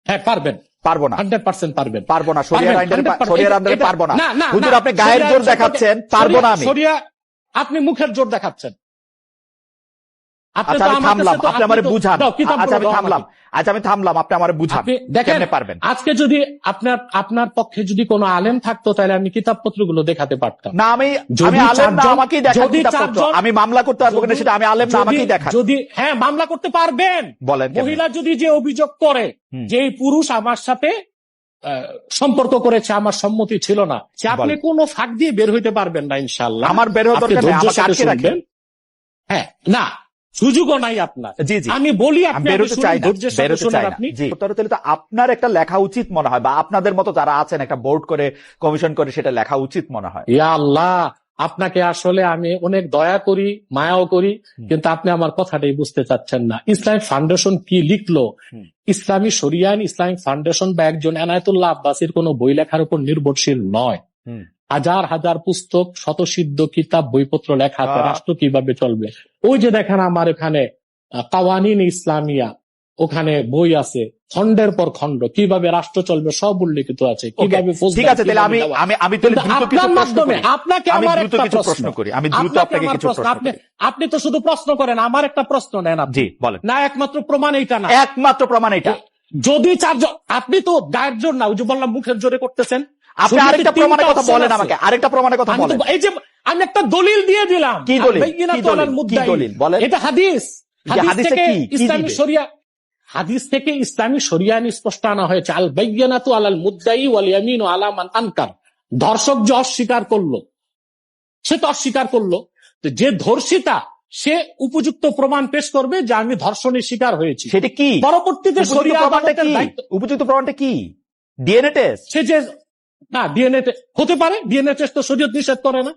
হ্যাঁ পারবেন। পারবো না, 100% পারবেন। পারবো না, শরিয়ার আন্ডারে পারবো না। হুজুর আপনি গায়ের জোর দেখাচ্ছেন, পারবো না আমি। আপনি মুখের জোর দেখাচ্ছেন। আচ্ছা আমি থামলাম, আপনি আমারে বুঝান। আচ্ছা আমি থামলাম, আপনি আমারে বুঝান কেমনে পারবেন। আজকে যদি আপনার পক্ষে যদি কোনো আলেম থাকতো তাহলে আমি কিতাবপত্রগুলো দেখাতে পারতাম। না আমি আলেম না, আমাকেই দেখান কিতাবপত্র। আমি মামলা করতে পারবো কিনা সেটা আমি আলেম না, আমাকেই দেখান। যদি হ্যাঁ মামলা করতে পারবেন। বলেন। মহিলা যদি যে অভিযোগ করে যে এই পুরুষ আমার সাথে সম্পর্ক করেছে, আমার সম্মতি ছিল না, সে আপনি কোনো ফাঁক দিয়ে বের হইতে পারবেন না ইনশাআল্লাহ। আমার বের হওয়ার দরকার নেই, আমাকে আটকে রাখবেন। হ্যাঁ না সুযোগও নাই আপনার। আমি বলি আপনি বেরোতে চাই না। তো আপনার একটা লেখা উচিত মনে হয়, বা আপনাদের মতো যারা আছেন একটা বোর্ড করে কমিশন করে সেটা লেখা উচিত মনে হয়। ইয়া আল্লাহ, আপনাকে আসলে আমি অনেক দয়া করি, মায়াও করি, কিন্তু আপনি আমার কথাটাই বুঝতে চাচ্ছেন না। ইসলামিক ফাউন্ডেশন কি লিখলো? ইসলামী শরিয়া ইসলামিক ফাউন্ডেশন বা একজন এনায়েতুল্লাহ আব্বাসীর কোন বই লেখার উপর নির্ভরশীল নয়। হাজার হাজার পুস্তক, শতসিদ্ধ কিতাব, বইপত্র লেখা আছে রাষ্ট্র কিভাবে চলবে। ওই যে দেখেন আমার এখানে কাওয়ানিন ইসলামিয়া, ওখানে বই আছে খন্ডের পর খন্ড, কিভাবে রাষ্ট্র চলবে সব উল্লেখিত আছে। কিভাবে ঠিক আছে, তাহলে আমি আপনাকে আমার একটা প্রশ্ন করি। আমি দ্রুত আপনাকে কিছু প্রশ্ন করি। আপনি তো শুধু প্রশ্ন করেন, আমার একটা প্রশ্ন নেন আপনি। বলেন। না একমাত্র প্রমাণ এইটা না? একমাত্র প্রমাণ এটা। যদি চারজন, আপনি তো গায়ের জোর না, ওই যে বললাম মুখের জোরে করতেছেন। আপনি আরেকটা প্রমাণের কথা বলেন আমাকে, আরেকটা প্রমাণের কথা বলেন। এই যে আমি একটা দলিল দিয়ে দিলাম। কি দলিল? বলেন। এটা হাদিস থেকে ইসলামী শরিয়া, হাদিস থেকে ইসলামী শরিয়া স্পষ্ট আনা হয়েছে। আল বাইয়িনাতু আলাল মুদ্দাই ওয়াল ইয়ামিনু আলা মান আনকার। ধর্ষক যে অস্বীকার করলো, সে তো অস্বীকার করলো, যে ধর্ষিতা সে উপযুক্ত প্রমাণ পেশ করবে যে আমি ধর্ষণের শিকার হয়েছি। সেটা কি? পরবর্তীতে শরিয়া আদালতের দায়িত্ব। উপযুক্ত প্রমাণটা কি? DNA test. সে যে না ডিএনএ হতে পারে, ডিএনএ টেস্ট তো শরীয়ত নিষেধ করে না।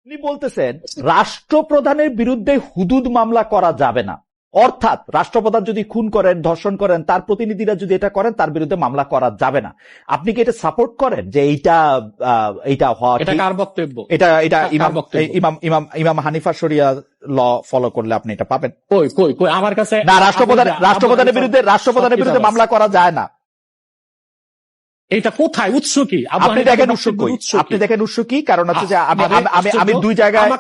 আপনি বলতেছেন রাষ্ট্রপ্রধানের বিরুদ্ধে হুদুদ মামলা করা যাবে না, অর্থাৎ রাষ্ট্রপ্রধান যদি খুন করেন, ধর্ষণ করেন, তার প্রতিনিধিরা যদি এটা করেন তার বিরুদ্ধে মামলা করা যাবে না। আপনি কি এটা সাপোর্ট করেন যে এইটা হওয়া? এটা কার বক্তব্য? এটা ইমাম হানিফা শরিয়া ল ফলো করলে আপনি এটা পাবেন। কই আমার কাছে না, রাষ্ট্রপ্রধানের বিরুদ্ধে মামলা করা যায় না। এটা কোথায়? উৎস কি? আপনি দেখেন উৎস কি? কারণ হচ্ছে যে আমি দুই জায়গায়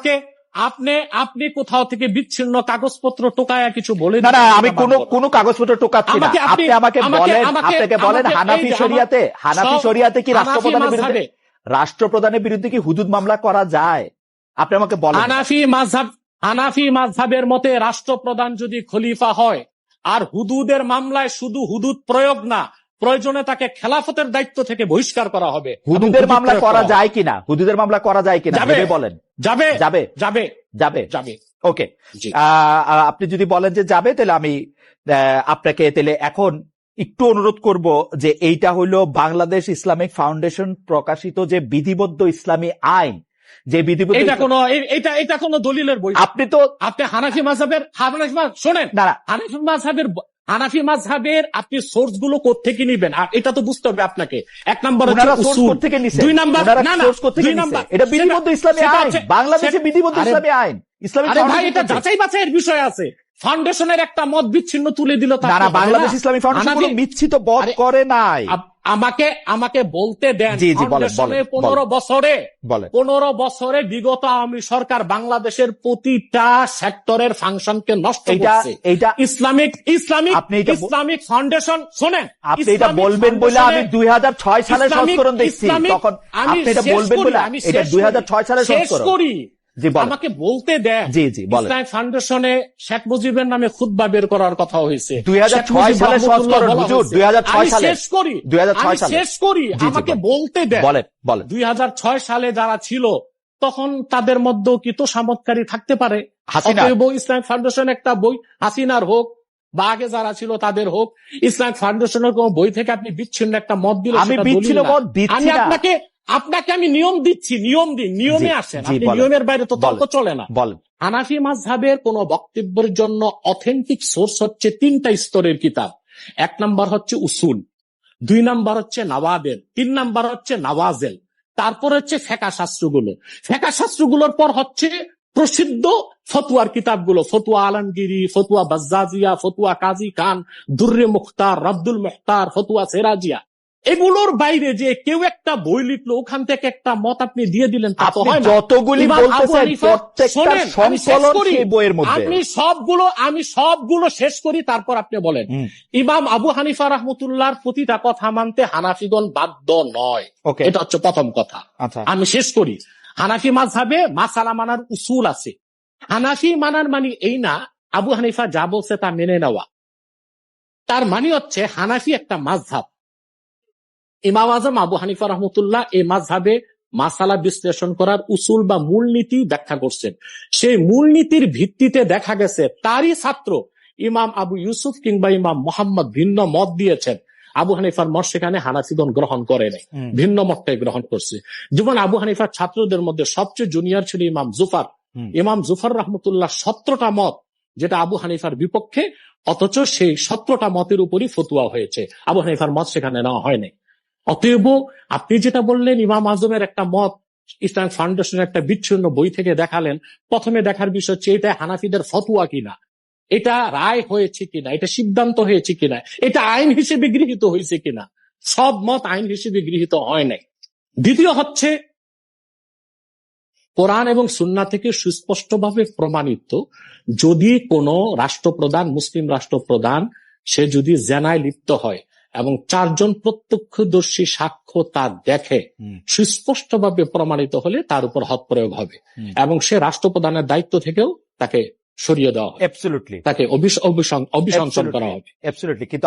আপনি কোথাও থেকে বিচ্ছিন্ন কাগজপত্র টোকায়া কিছু বলে না, আমি কোনো কাগজপত্র টোকাচ্ছি না। আপনি আপনাকে বলেন হানাফি শরিয়াতে কি রাষ্ট্রপ্রধানের বিরুদ্ধে কি হুদুদ মামলা করা যায়? আপনি আমাকে বলেন। হানাফি মাযহাবের মতে রাষ্ট্রপ্রধান যদি খলিফা হয় আর হুদুদের মামলায় শুধু হুদুদ প্রয়োগ না, প্রয়োজনে তাকে খেলাফতের দায়িত্ব থেকে বহিষ্কার করা হবে। হুদুদের মামলা করা যায় কিনা? বলেন। যাবে। ওকে, আপনি যদি বলেন যে যাবে, তাহলে আমি আপনাকে এখন একটু অনুরোধ করব যে এইটা হলো বাংলাদেশ ইসলামিক ফাউন্ডেশন প্রকাশিত যে বিধিবদ্ধ ইসলামী আইন, যে বিধিবদ্ধ, এটা কোন দলিলের বই? আপনি হানাফি মাযহাবের শোনেন না, হানাফি মাযহাবের আপনি সোর্স গুলো কোত্থেকে নিবেন এটা তো বুঝতে হবে আপনাকে। এক নম্বর হচ্ছে উসুল, দুই নম্বর এটা বিধিবদ্ধ ইসলামী আইন, বাংলাদেশে বিধিবদ্ধ ইসলামী আইন। আরে ভাই, এটা যাচাই বাছাইয়ের বিষয় আছে। ফাউন্ডেশনের একটা মত বিচ্ছিন্ন তুলে দিল, না, বাংলাদেশ ইসলামী ফাউন্ডেশন কোনো বিচ্ছিন্ন মত করে নাই। আমাকে বলতে দেন। 15 বছরে বিগত আওয়ামী সরকার বাংলাদেশের প্রতিটা সেক্টরের ফাংশনকে নষ্ট করছে। ইসলামিক ফাউন্ডেশন, শোনেন, আপনি এটা বলবেন বলে আমি 2006 সালের সংস্করণ দেখছি, তখন আপনি এটা বলবেন বলে এটা 2006 সালের সংস্করণ। আমাকে বলতে দেন। ইসলামিক ফাউন্ডেশনে শেখ মুজিবের নামে খুতবা বের করার কথা হয়েছে 2006 সালের সংস্করণ। হুজুর 2006 সালে শেষ করি, আমাকে বলতে দেন। 2006 সালে যারা ছিল তখন তাদের মধ্যেও কি তো সামতকারী থাকতে পারে? ইসলামিক ফাউন্ডেশন একটা বই, হাসিনার হোক বা আগে যারা ছিল তাদের হোক, ইসলামিক ফাউন্ডেশনের কোন বই থেকে আপনি বিচ্ছিন্ন একটা মত দিলে আমি বিচ্ছিন্ন মত দিচ্ছি না। আপনাকে আমি নিয়ম দিচ্ছি, নিয়ম দিন, নিয়মে আসেন। নিয়মের বাইরে তো তর্ক চলে না। হানাফি মাযহাবের কোন বক্তব্যের জন্য অথেন্টিক সোর্স হচ্ছে 3টা স্তরের কিতাব। 1 নাম্বার হচ্ছে উসুল, 2 নাম্বার হচ্ছে নওয়াদের, 3 নাম্বার হচ্ছে নওয়াজেল, তারপর হচ্ছে ফিকহ শাস্ত্রগুলো। ফিকহ শাস্ত্রগুলোর পর হচ্ছে প্রসিদ্ধ ফতুয়ার কিতাবগুলো, ফতুয়া আলমগিরি, ফতুয়া বাজ্জাজিয়া, ফতুয়া কাজী খান, দুর্রে মুখতার, রদ্দুল মুখতার, ফতুয়া সেরাজিয়া, এগুলোর বাইরে যে কেউ একটা বই লিখলো ওখান থেকে একটা মত আপনি দিয়ে দিলেন তা তো আপনি হয় না। যতগুলি ইমাম আবু বলতেছেন হানিফা, প্রত্যেকটা শোনেন, আমি শেষ সংকলন করি। সেই বইয়ের মধ্যে। আমি সবগুলো শেষ করি, তারপর আপনি বলেন। ইমাম আবু হানিফা রাহমাতুল্লাহর প্রতিটা কথা মানতে হানাফিগণ বাধ্য নয়, ওকে, এটা হচ্ছে প্রথম কথা। আচ্ছা, আমি শেষ করি। হানাফি মাযহাবে মাসালা মানার উসুল আছে। হানাফি মানার মানে এই না আবু হানিফা যা বলছে তা মেনে নেওয়া। তার মানে হচ্ছে হানাফি একটা মাযহাব। ইমাম আজম আবু হানিফা রহমতুল্লাহ এই মাযহাবে মাসালা বিশ্লেষণ করার উসুল বা মূলনীতি ব্যাখ্যা করছেন। সেই মূলনীতির ভিত্তিতে দেখা গেছে তারই ছাত্র ইমাম আবু ইউসুফ কিংবা ইমাম মোহাম্মদ ভিন্ন মত দিয়েছেন। আবু হানিফার মত সেখানে হানাফিগণ গ্রহণ করে নাই, ভিন্ন মতটাই গ্রহণ করছে। যেমন আবু হানিফার ছাত্রদের মধ্যে সবচেয়ে জুনিয়র ছিল ইমাম জুফার। ইমাম জুফার রহমতুল্লাহ 17টা মত যেটা আবু হানিফার বিপক্ষে, অথচ সেই 17টা মতের উপরই ফতুয়া হয়েছে, আবু হানিফার মত সেখানে নেওয়া হয়নি। অতএব আপনি যেটা বললেন ইমাম আজমের একটা মত ইসলামিক ফাউন্ডেশনের একটা বিচ্ছিন্ন বই থেকে দেখালেন, প্রথমে দেখার বিষয় হচ্ছে এটা হানাফিদের ফতুয়া কিনা, এটা রায় হয়েছে কিনা, এটা সিদ্ধান্ত হয়েছে কিনা, এটা আইন হিসেবে গৃহীত হয়েছে কিনা। সব মত আইন হিসেবে গৃহীত হয় নাই। দ্বিতীয় হচ্ছে কোরআন এবং সুন্নাহ থেকে সুস্পষ্টভাবে প্রমাণিত, যদি কোনো রাষ্ট্রপ্রধান, মুসলিম রাষ্ট্রপ্রধান, সে যদি জেনায় লিপ্ত হয় এবং 4 জন প্রত্যক্ষদর্শী সাক্ষ্য তা দেখে, সুস্পষ্টভাবে প্রমাণিত হলে তার উপর হদ প্রয়োগ হবে এবং সে রাষ্ট্রপ্রধানের দায়িত্ব থেকেও তাকে সরিয়ে দেওয়া হবে, অ্যাবসলিউটলি তাকে অভিশংসন করা হবে। অ্যাবসলিউটলি। কিন্তু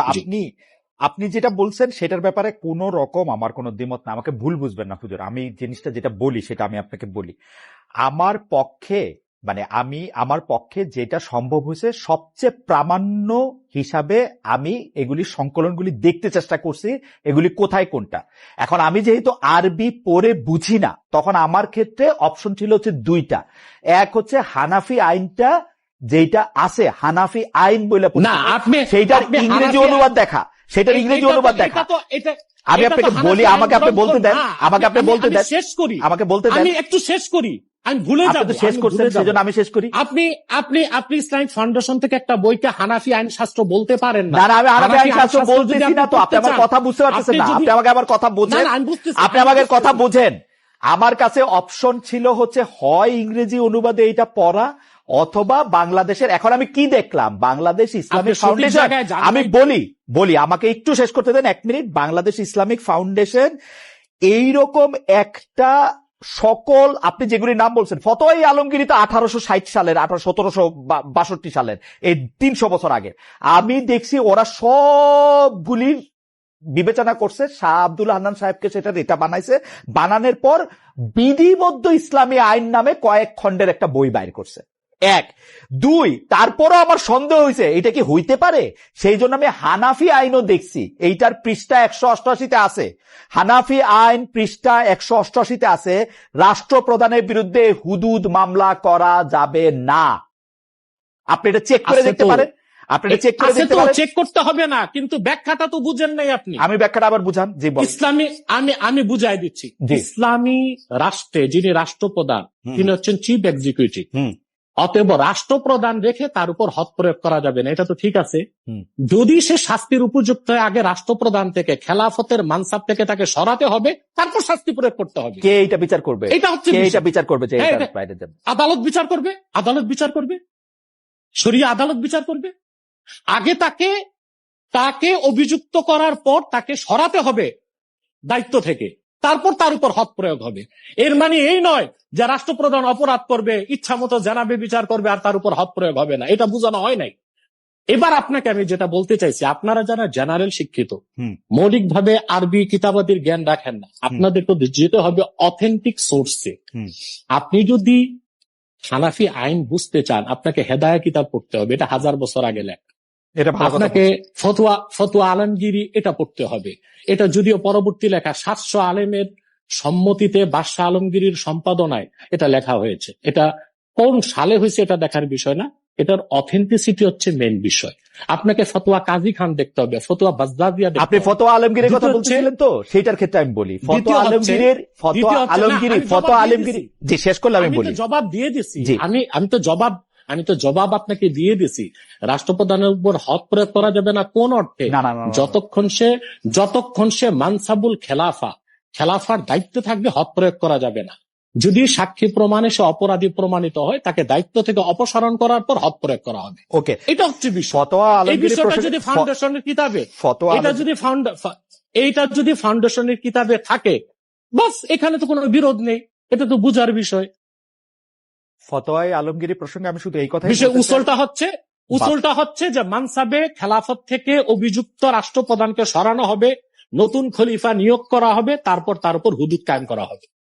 আপনি যেটা বলছেন সেটার ব্যাপারে কোনো রকম আমার কোনো দ্বিমত না। আমাকে ভুল বুঝবেন না হুজুর, আমি জিনিসটা যেটা বলি সেটা আমি আপনাকে বলি। আমার পক্ষে যেটা সম্ভব হয়েছে সবচেয়ে প্রামাণ্য হিসাবে আমি এগুলি সংকলনগুলি দেখতে চেষ্টা করছি, এগুলি কোথায় কোনটা। এখন আমি যেহেতু আরবি পড়ে বুঝি না, তখন আমার ক্ষেত্রে অপশন ছিল হচ্ছে 2টা। এক হচ্ছে হানাফি আইনটা যেটা আছে, হানাফি আইন বলে সেইটার ইংরেজি অনুবাদ দেখা, সেটার ইংরেজি অনুবাদ দেখা। আমি আপনাকে বলি, আমাকে আপনি বলতে দেন, শেষ করি, আমাকে বলতে দেন, আমি একটু শেষ করি, আমি ভুলে যাবো, শেষ করছেন সেজন্য আমি শেষ করি। আপনি ইসলামিক ফাউন্ডেশন থেকে একটা বইকে হানাফি আইন শাস্ত্র বলতে পারেন না। আমি হানাফি আইন শাস্ত্র বলতেছি না তো, আপনি আমার কথা বুঝতে পারতেছেন না। আপনি আমাকে আবার কথা বোঝেন, আপনি আমাকে কথা বোঝেন। আমার কাছে অপশন ছিল হচ্ছে হয় ইংরেজি অনুবাদে এটা পড়া অথবা বাংলাদেশের। এখন আমি কি দেখলাম, বাংলাদেশ ইসলামিক ফাউন্ডেশন, আমি বলি আমাকে একটু শেষ করতে দেন 1 মিনিট। বাংলাদেশ ইসলামিক ফাউন্ডেশন এইরকম একটা সকল আপনি যেগুলি নাম বলছেন, ফতোয়া আলমগীরি তো 1860 সালের, 1762 সালের, এই 300 বছর আগে। আমি দেখছি ওরা সবগুলি বিবেচনা করছে, শাহ আব্দুল হান্নান সাহেবকে সেটা এটা বানাইছে, বানানোর পর বিধিবদ্ধ ইসলামী আইন নামে কয়েক খণ্ডের একটা বই বাইর করছে। 1 2 তারপরও আমার সন্দেহ হয়েছে এটা কি হইতে পারে, সেই জন্য আমি হানাফি আইনও দেখছি, এইটার পৃষ্ঠা 188-তে আছে, হানাফি আইন পৃষ্ঠা 188-তে আছে, রাষ্ট্রপ্রধানের বিরুদ্ধে হুদুদ মামলা করা যাবে না। আপনি এটা চেক করে দেখতে পারেন, চেক করতে হবে না, কিন্তু ব্যাখ্যাটা তো বুঝেন নাই আপনি। আমি ব্যাখ্যাটা আবার বুঝান। ইসলামী আমি বুঝাই দিচ্ছি। ইসলামী রাষ্ট্রে যিনি রাষ্ট্রপ্রধান তিনি হচ্ছেন চিফ এক্সিকিউটিভ। অতএব রাষ্ট্রপ্রধান রেখে তার উপর হদ প্রয়োগ করা যাবে না, এটা তো ঠিক আছে। যদি সে শাস্তির উপযুক্ত হয়, আগে রাষ্ট্রপ্রধান থেকে, খেলাফতের মানসাব থেকে তাকে সরাতে হবে, তারপর শাস্তি প্রয়োগ করতে হবে। কে এটা বিচার করবে? এটা হচ্ছে বিচার করবে, আদালত বিচার করবে, শরিয়া আদালত বিচার করবে। আগে তাকে অভিযুক্ত করার পর তাকে সরাতে হবে দায়িত্ব থেকে, তারপর তার উপর হদ প্রয়োগ হবে। এর মানে এই নয় যে রাষ্ট্রপ্রধান অপরাধ করবে, ইচ্ছা মতো জানাবে বিচার করবে আর তার উপর হদ প্রয়োগ হবে না, এটা বোঝানো হয় নাই। এবার আপনাকে আমি যেটা বলতে চাইছি, আপনারা যারা জেনারেল শিক্ষিত, মৌলিকভাবে আরবি কিতাবাদির জ্ঞান রাখেন না, আপনাদেরকে যেতে হবে অথেন্টিক সোর্সে। আপনি যদি হানাফি আইন বুঝতে চান, আপনাকে হেদায়া কিতাব পড়তে হবে, এটা 1000 বছর আগে লেখা। আপনাকে ফতোয়া আলমগিরি এটা পড়তে হবে, এটা যদিও পরবর্তী লেখা, 700 আলেমের সম্মতিতে বাদশাহ আলমগীরির সম্পাদনায় এটা লেখা হয়েছে। এটা কোন সালে হয়েছে এটা দেখার বিষয় না, এটার অথেন্টিসিটি হচ্ছে মেইন বিষয়। আপনাকে ফতোয়া কাজী খান দেখতে হবে, ফতোয়া বাজদাদিয়া দেখতে আপনি হবে। ফতোয়া আলমগীরের কথা দ্বিতীয় বলতেছিলেন তো, সেইটার ক্ষেত্রে আমি বলি দ্বিতীয় ফতোয়া আলমগীরের দ্বিতীয় হচ্ছে- না, আমি জবাব ফতোয়া দিয়ে আলমগীর, দিছি। জি শেষ করলে আমি আমি বলি। তো জবাব দিয়ে দিছি। জি। আমি তো জবাব আপনাকে দিয়ে দিছি। রাষ্ট্রপ্রধানের উপর হক প্রয়োগ করা যাবে না কোন অর্থে? না, না, না, না। যতক্ষণ সে মানসাবুল খেলাফার দায়িত্ব থাকবে হক প্রয়োগ করা যাবে না। যদি সাক্ষী প্রমাণে সে অপরাধী প্রমাণিত হয়, তাকে দায়িত্ব থেকে অপসারণ করার পর হক প্রয়োগ করা হবে। ওকে, এটা হচ্ছে বিষয়। ফতোয়া এই আলমগীরের বিষয়টা প্রসঙ্গে- যদি ফাউন্ডেশনের কিতাবে ফতোয়া এইটা যদি ফাউন্ডেশনের কিতাবে থাকে, বাস এখানে তো কোনো বিরোধ নেই, এটা তো বুঝার বিষয়। ফতোয়ায়ে আলমগীর প্রসঙ্গে আমি শুধু এই কথা বিষয় উসুলটা হচ্ছে যে মানসাবে খেলাফত থেকে অভিযুক্ত রাষ্ট্রপ্রধানকে সরানো হবে, নতুন খলিফা নিয়োগ করা হবে, তারপর তার উপর হুদুদ কায়েম করা হবে।